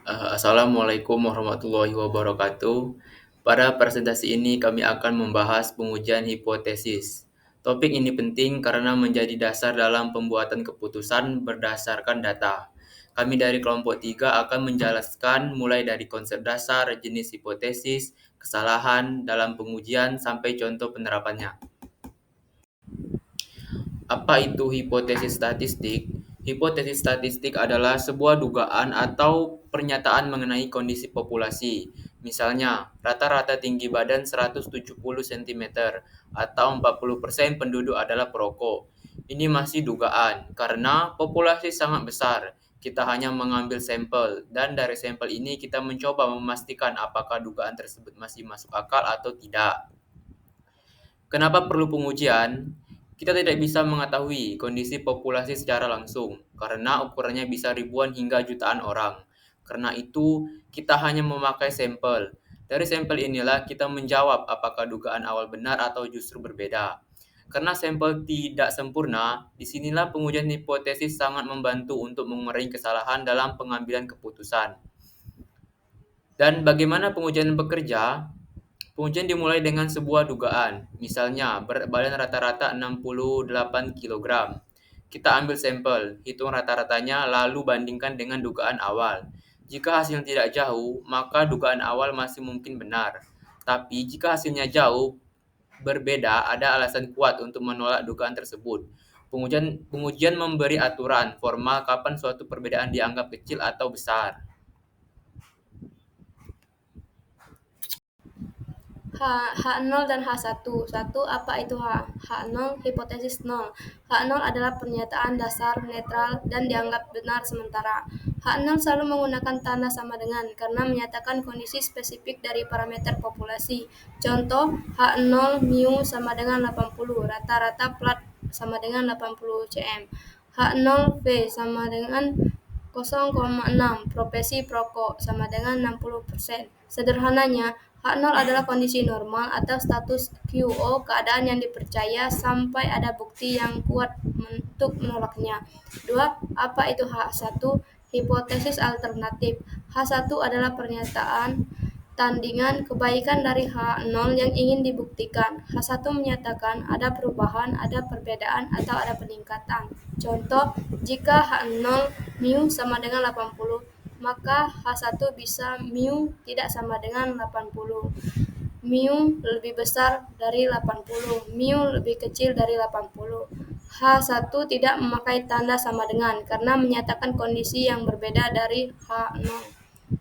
Assalamualaikum warahmatullahi wabarakatuh. Pada presentasi ini kami akan membahas pengujian hipotesis. Topik ini penting karena menjadi dasar dalam pembuatan keputusan berdasarkan data. Kami dari kelompok 3 akan menjelaskan mulai dari konsep dasar, jenis hipotesis, kesalahan dalam pengujian, sampai contoh penerapannya. Apa itu hipotesis statistik? Hipotesis statistik adalah sebuah dugaan atau pernyataan mengenai kondisi populasi. Misalnya, rata-rata tinggi badan 170 cm atau 40% penduduk adalah perokok. Ini masih dugaan karena populasi sangat besar. Kita hanya mengambil sampel dan dari sampel ini kita mencoba memastikan apakah dugaan tersebut masih masuk akal atau tidak. Kenapa perlu pengujian? Kita tidak bisa mengetahui kondisi populasi secara langsung karena ukurannya bisa ribuan hingga jutaan orang. Karena itu, kita hanya memakai sampel. Dari sampel inilah kita menjawab apakah dugaan awal benar atau justru berbeda. Karena sampel tidak sempurna, disinilah pengujian hipotesis sangat membantu untuk mengurangi kesalahan dalam pengambilan keputusan. Dan bagaimana pengujian bekerja? Pengujian dimulai dengan sebuah dugaan, misalnya berat badan rata-rata 68 kg. Kita ambil sampel, hitung rata-ratanya, lalu bandingkan dengan dugaan awal. Jika hasilnya tidak jauh, maka dugaan awal masih mungkin benar. Tapi jika hasilnya jauh berbeda, ada alasan kuat untuk menolak dugaan tersebut. Pengujian memberi aturan formal kapan suatu perbedaan dianggap kecil atau besar. H0 dan H1. Apa itu H? H0 hipotesis nol. H0 adalah pernyataan dasar netral dan dianggap benar sementara. H0 selalu menggunakan tanda sama dengan karena menyatakan kondisi spesifik dari parameter populasi. Contoh, H0 mu sama dengan 80, rata-rata plat sama dengan 80 cm. H0 V sama dengan 0,6, profesi perokok sama dengan 60%. Sederhananya, H0 adalah kondisi normal atau status QO, keadaan yang dipercaya sampai ada bukti yang kuat untuk menolaknya. 2. Apa itu H1? Hipotesis alternatif. H1 adalah pernyataan tandingan kebaikan dari H0 yang ingin dibuktikan. H1 menyatakan ada perubahan, ada perbedaan, atau ada peningkatan. Contoh, jika H0 mu sama dengan 80, maka H1 bisa mu tidak sama dengan 80. Mu lebih besar dari 80, mu lebih kecil dari 80. H1 tidak memakai tanda sama dengan karena menyatakan kondisi yang berbeda dari H0.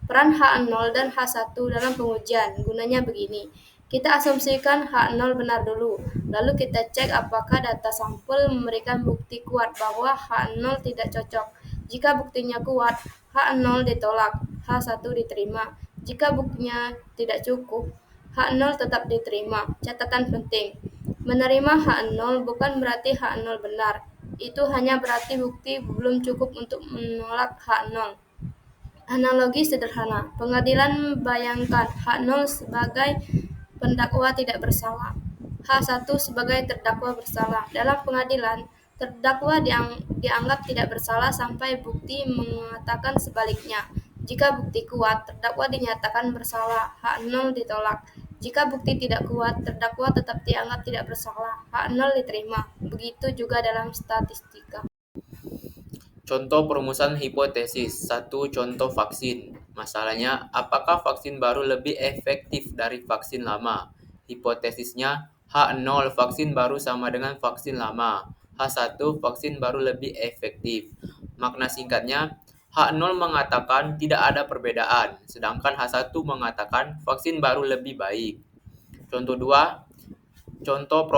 Peran H0 dan H1 dalam pengujian, gunanya begini. Kita asumsikan H0 benar dulu, lalu kita cek apakah data sampel memberikan bukti kuat bahwa H0 tidak cocok. Jika buktinya kuat, H0 ditolak, H1 diterima. Jika buktinya tidak cukup, H0 tetap diterima. Catatan penting, menerima H0 bukan berarti H0 benar. Itu hanya berarti bukti belum cukup untuk menolak H0. Analogi sederhana, pengadilan membayangkan H0 sebagai pendakwa tidak bersalah, H1 sebagai terdakwa bersalah. Dalam pengadilan, terdakwa dianggap tidak bersalah sampai bukti mengatakan sebaliknya. Jika bukti kuat, terdakwa dinyatakan bersalah, H0 ditolak. Jika bukti tidak kuat, terdakwa tetap dianggap tidak bersalah, H0 diterima. Begitu juga dalam statistika. Contoh perumusan hipotesis. Satu, contoh vaksin. Masalahnya, apakah vaksin baru lebih efektif dari vaksin lama? Hipotesisnya, H0 vaksin baru sama dengan vaksin lama. H1 vaksin baru lebih efektif. Makna singkatnya, H0 mengatakan tidak ada perbedaan, sedangkan H1 mengatakan vaksin baru lebih baik. Contoh 2, contoh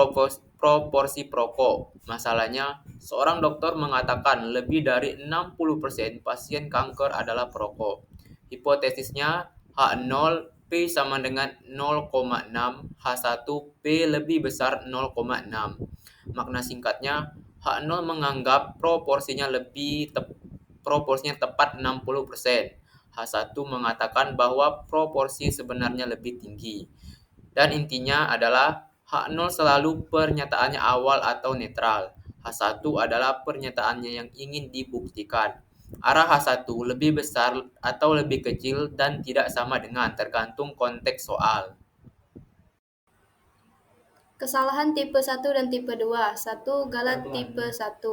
proporsi perokok. Masalahnya, seorang dokter mengatakan lebih dari 60% pasien kanker adalah perokok. Hipotesisnya H0 P sama dengan 0,6, H1 P lebih besar 0,6. Makna singkatnya, H0 menganggap proporsinya tepat 60%. H1 mengatakan bahwa proporsi sebenarnya lebih tinggi. Dan intinya adalah H0 selalu pernyataannya awal atau netral. H1 adalah pernyataannya yang ingin dibuktikan. Arah H1 lebih besar atau lebih kecil dan tidak sama dengan tergantung konteks soal. Kesalahan tipe 1 dan tipe 2. 1. Galat tipe 1.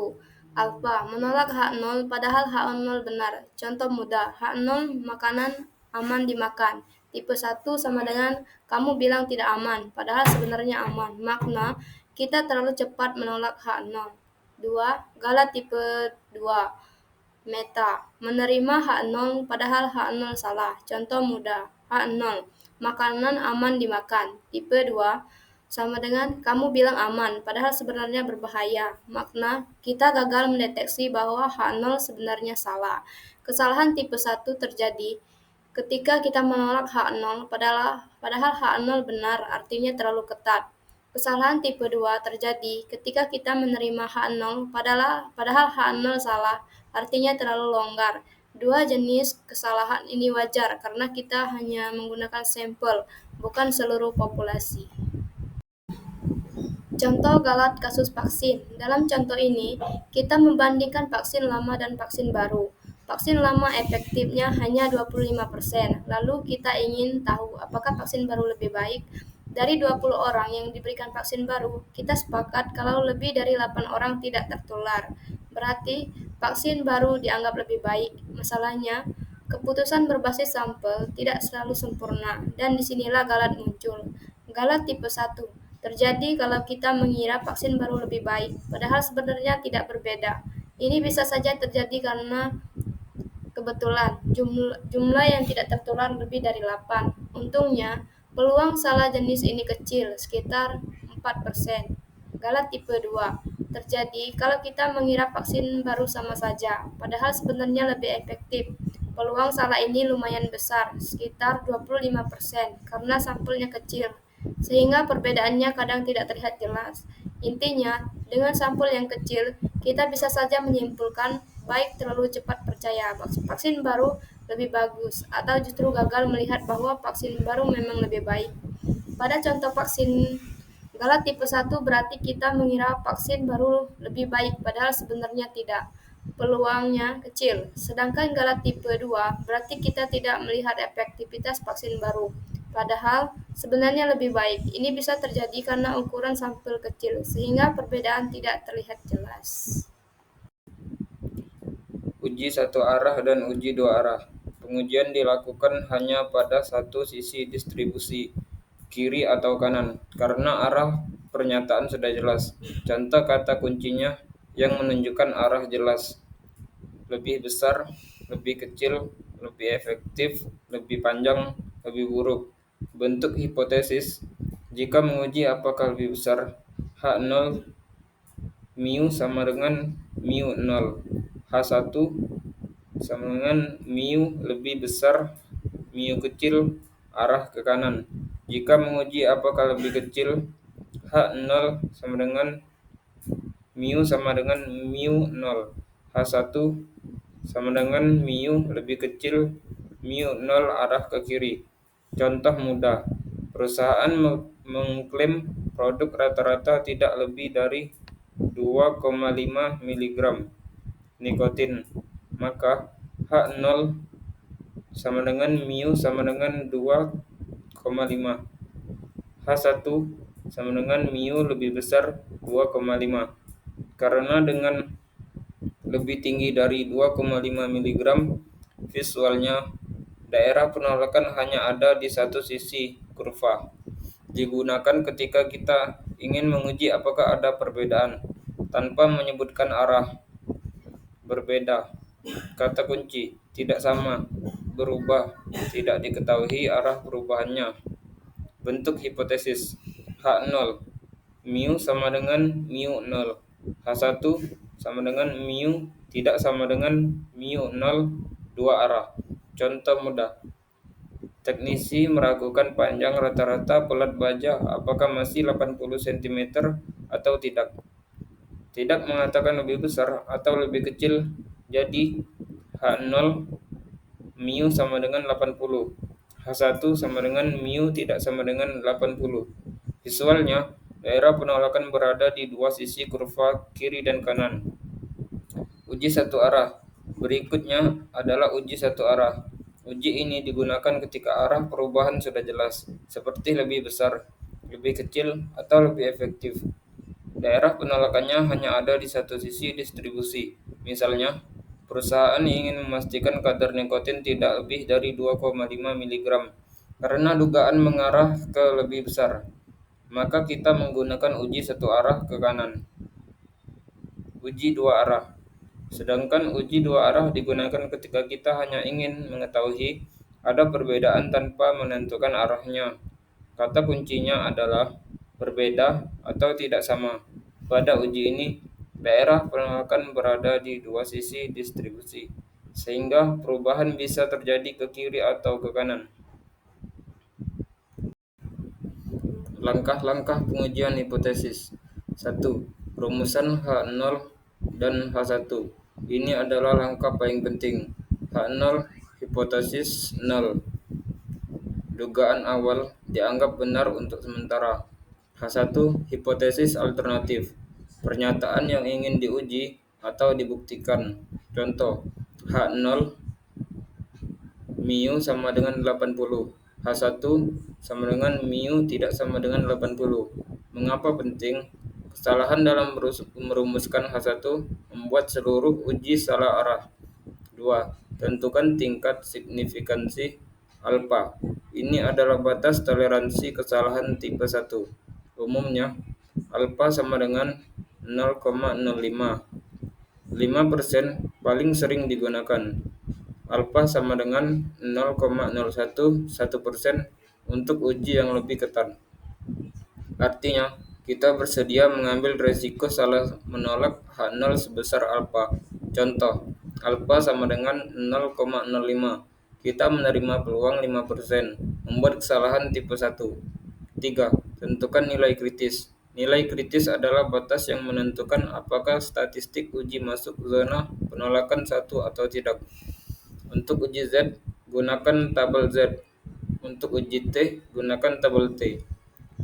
Alfa. Menolak H0 padahal H0 benar. Contoh mudah. H0 makanan aman dimakan. Tipe 1 sama dengan kamu bilang tidak aman, padahal sebenarnya aman. Makna, kita terlalu cepat menolak H0. 2. Galat tipe 2. Meta. Menerima H0 padahal H0 salah. Contoh mudah. H0. Makanan aman dimakan. Tipe 2 sama dengan kamu bilang aman, padahal sebenarnya berbahaya. Makna, kita gagal mendeteksi bahwa H0 sebenarnya salah. Kesalahan tipe 1 terjadi ketika kita menolak H0 padahal H0 benar, artinya terlalu ketat. Kesalahan tipe 2 terjadi ketika kita menerima H0 padahal H0 salah, artinya terlalu longgar. Dua jenis kesalahan ini wajar karena kita hanya menggunakan sampel, bukan seluruh populasi. Contoh galat kasus vaksin. Dalam contoh ini, kita membandingkan vaksin lama dan vaksin baru. Vaksin lama efektifnya hanya 25%. Lalu kita ingin tahu apakah vaksin baru lebih baik. Dari 20 orang yang diberikan vaksin baru, kita sepakat kalau lebih dari 8 orang tidak tertular. Berarti vaksin baru dianggap lebih baik. Masalahnya, keputusan berbasis sampel tidak selalu sempurna, dan disinilah galat muncul. Galat tipe 1 terjadi kalau kita mengira vaksin baru lebih baik, padahal sebenarnya tidak berbeda. Ini bisa saja terjadi karena kebetulan jumlah yang tidak tertular lebih dari 8. Untungnya, peluang salah jenis ini kecil, sekitar 4%. Galat tipe 2 terjadi kalau kita mengira vaksin baru sama saja, padahal sebenarnya lebih efektif. Peluang salah ini lumayan besar, sekitar 25%, karena sampelnya kecil, sehingga perbedaannya kadang tidak terlihat jelas. Intinya, dengan sampel yang kecil, kita bisa saja menyimpulkan baik terlalu cepat percaya vaksin baru lebih bagus, atau justru gagal melihat bahwa vaksin baru memang lebih baik. Pada contoh vaksin galat tipe 1 berarti kita mengira vaksin baru lebih baik, padahal sebenarnya tidak. Peluangnya kecil. Sedangkan galat tipe 2 berarti kita tidak melihat efektivitas vaksin baru, padahal sebenarnya lebih baik. Ini bisa terjadi karena ukuran sampel kecil, sehingga perbedaan tidak terlihat jelas. Uji satu arah dan uji dua arah. Pengujian dilakukan hanya pada satu sisi distribusi, kiri atau kanan, karena arah pernyataan sudah jelas. Contoh kata kuncinya yang menunjukkan arah jelas: lebih besar, lebih kecil, lebih efektif, lebih panjang, lebih buruk. Bentuk hipotesis: jika menguji apakah lebih besar, H0 mu sama dengan mu 0. H1 sama dengan mu lebih besar, mu kecil, arah ke kanan. Jika menguji apakah lebih kecil, H0 sama dengan mu 0. H1 sama dengan mu lebih kecil, mu 0 arah ke kiri. Contoh mudah. Perusahaan mengklaim produk rata-rata tidak lebih dari 2,5 mg nikotin, maka H0 sama dengan mu sama dengan 2,5. H1 sama dengan mu lebih besar 2,5. Karena dengan lebih tinggi dari 2,5 mg, visualnya daerah penolakan hanya ada di satu sisi kurva. Digunakan ketika kita ingin menguji apakah ada perbedaan, tanpa menyebutkan arah. Berbeda. Kata kunci: tidak sama, berubah, tidak diketahui arah perubahannya. Bentuk hipotesis: H0 mu sama dengan mu 0. H1 sama dengan mu tidak sama dengan mu 0, dua arah. Contoh mudah. Teknisi meragukan panjang rata-rata pelat baja apakah masih 80 cm atau tidak. Tidak mengatakan lebih besar atau lebih kecil, jadi H0 mu sama dengan 80. H1 sama dengan mu tidak sama dengan 80. Visualnya, daerah penolakan berada di dua sisi kurva kiri dan kanan. Uji satu arah. Berikutnya adalah uji satu arah. Uji ini digunakan ketika arah perubahan sudah jelas, seperti lebih besar, lebih kecil, atau lebih efektif. Daerah penolakannya hanya ada di satu sisi distribusi. Misalnya, perusahaan ingin memastikan kadar nikotin tidak lebih dari 2,5 mg karena dugaan mengarah ke lebih besar. Maka kita menggunakan uji satu arah ke kanan. Uji dua arah. Sedangkan uji dua arah digunakan ketika kita hanya ingin mengetahui ada perbedaan tanpa menentukan arahnya. Kata kuncinya adalah berbeda atau tidak sama. Pada uji ini, daerah penolakan berada di dua sisi distribusi, sehingga perubahan bisa terjadi ke kiri atau ke kanan. Langkah-langkah pengujian hipotesis. 1. Rumusan H0 dan H1. Ini adalah langkah paling penting. H0 hipotesis 0. Dugaan awal dianggap benar untuk sementara. H1 hipotesis alternatif. Pernyataan yang ingin diuji atau dibuktikan. Contoh, H0 mu sama dengan 80. H1 sama dengan mu tidak sama dengan 80. Mengapa penting? Kesalahan dalam merumuskan H1 membuat seluruh uji salah arah. 2. Tentukan tingkat signifikansi alfa. Ini adalah batas toleransi kesalahan tipe 1. Umumnya, alfa sama dengan 0,05. 5% paling sering digunakan. Alfa sama dengan 0,011% untuk uji yang lebih ketat. Artinya, kita bersedia mengambil resiko salah menolak H0 sebesar alfa. Contoh, alfa sama dengan 0,05. Kita menerima peluang 5%, membuat kesalahan tipe 1. 3. Tentukan nilai kritis. Nilai kritis adalah batas yang menentukan apakah statistik uji masuk zona penolakan 1 atau tidak. Untuk uji Z, gunakan tabel Z. Untuk uji T, gunakan tabel T.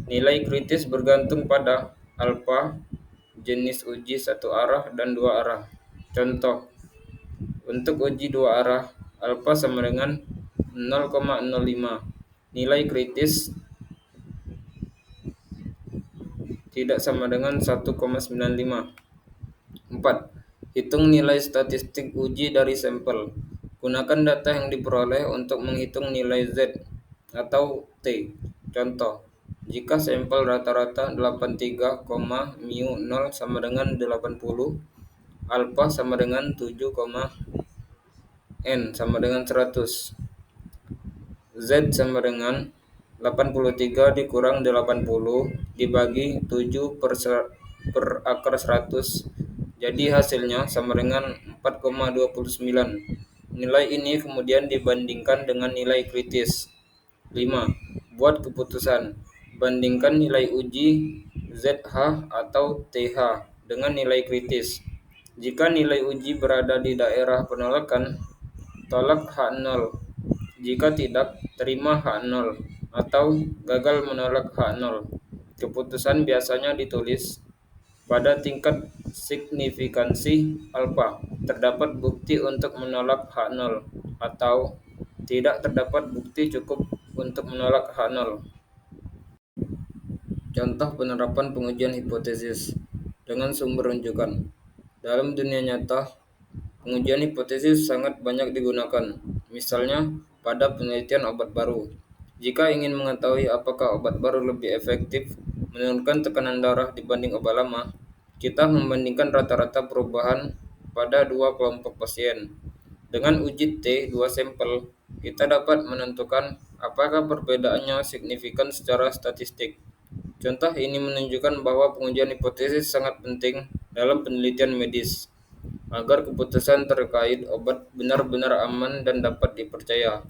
Nilai kritis bergantung pada alfa, jenis uji satu arah dan dua arah. Contoh, untuk uji dua arah, alfa sama dengan 0,05. Nilai kritis tidak sama dengan 1,95. 4. Hitung nilai statistik uji dari sampel. Gunakan data yang diperoleh untuk menghitung nilai Z atau T. Contoh, jika sampel rata-rata 83, mu0 sama dengan 80, alfa sama dengan 7, n sama dengan 100. Z sama dengan 83 dikurang 80 dibagi 7 per akar 100. Jadi hasilnya sama dengan 4,29. Nilai ini kemudian dibandingkan dengan nilai kritis. 5. Buat keputusan. Bandingkan nilai uji ZH atau TH dengan nilai kritis. Jika nilai uji berada di daerah penolakan, tolak H0. Jika tidak, terima H0 atau gagal menolak H0. Keputusan biasanya ditulis pada tingkat signifikansi alfa. Terdapat bukti untuk menolak H0 atau tidak terdapat bukti cukup untuk menolak H0. Contoh penerapan pengujian hipotesis dengan sumber rujukan. Dalam dunia nyata, pengujian hipotesis sangat banyak digunakan, misalnya pada penelitian obat baru. Jika ingin mengetahui apakah obat baru lebih efektif menurunkan tekanan darah dibanding obat lama, kita membandingkan rata-rata perubahan pada dua kelompok pasien. Dengan uji T, dua sampel, kita dapat menentukan apakah perbedaannya signifikan secara statistik. Contoh ini menunjukkan bahwa pengujian hipotesis sangat penting dalam penelitian medis, agar keputusan terkait obat benar-benar aman dan dapat dipercaya.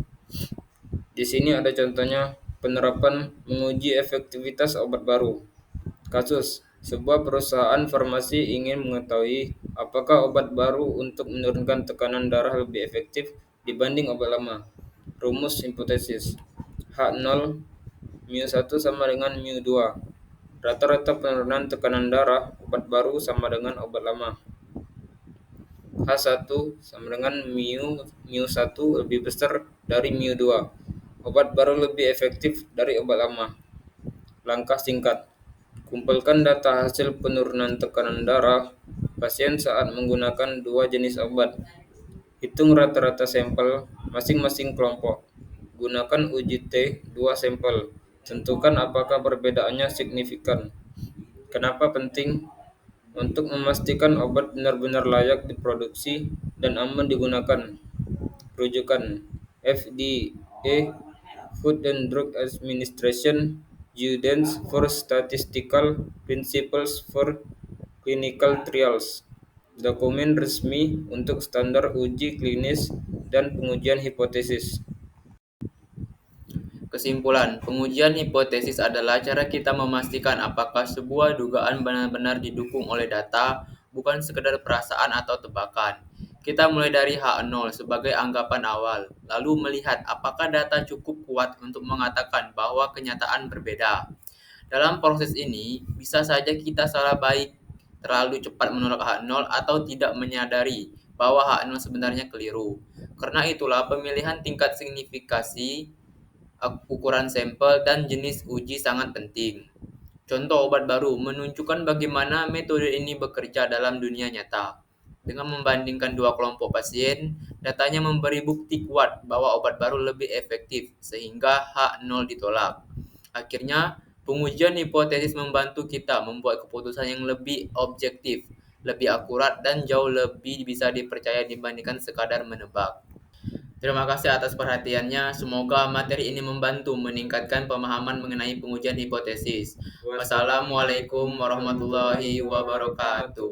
Di sini ada contohnya penerapan menguji efektivitas obat baru. Kasus, sebuah perusahaan farmasi ingin mengetahui apakah obat baru untuk menurunkan tekanan darah lebih efektif dibanding obat lama. Rumus hipotesis. H0 mu1 sama dengan mu2. Rata-rata penurunan tekanan darah obat baru sama dengan obat lama. H1 sama dengan mu1 lebih besar dari mu2. Obat baru lebih efektif dari obat lama. Langkah singkat. Kumpulkan data hasil penurunan tekanan darah pasien saat menggunakan dua jenis obat. Hitung rata-rata sampel masing-masing kelompok. Gunakan uji T 2 sampel. Tentukan apakah perbedaannya signifikan. Kenapa penting? Untuk memastikan obat benar-benar layak diproduksi dan aman digunakan. Rujukan FDA, Food and Drug Administration, Guidance for Statistical Principles for Clinical Trials. Dokumen resmi untuk standar uji klinis dan pengujian hipotesis. Kesimpulan, pengujian hipotesis adalah cara kita memastikan apakah sebuah dugaan benar-benar didukung oleh data, bukan sekedar perasaan atau tebakan. Kita mulai dari H0 sebagai anggapan awal, lalu melihat apakah data cukup kuat untuk mengatakan bahwa kenyataan berbeda. Dalam proses ini, bisa saja kita salah baik, terlalu cepat menolak H0 atau tidak menyadari bahwa H0 sebenarnya keliru. Karena itulah pemilihan tingkat signifikasi, ukuran sampel, dan jenis uji sangat penting. Contoh obat baru menunjukkan bagaimana metode ini bekerja dalam dunia nyata. Dengan membandingkan dua kelompok pasien, datanya memberi bukti kuat bahwa obat baru lebih efektif, sehingga H0 ditolak. Akhirnya, pengujian hipotesis membantu kita membuat keputusan yang lebih objektif, lebih akurat, dan jauh lebih bisa dipercaya dibandingkan sekadar menebak. Terima kasih atas perhatiannya. Semoga materi ini membantu meningkatkan pemahaman mengenai pengujian hipotesis. Wassalamualaikum warahmatullahi wabarakatuh.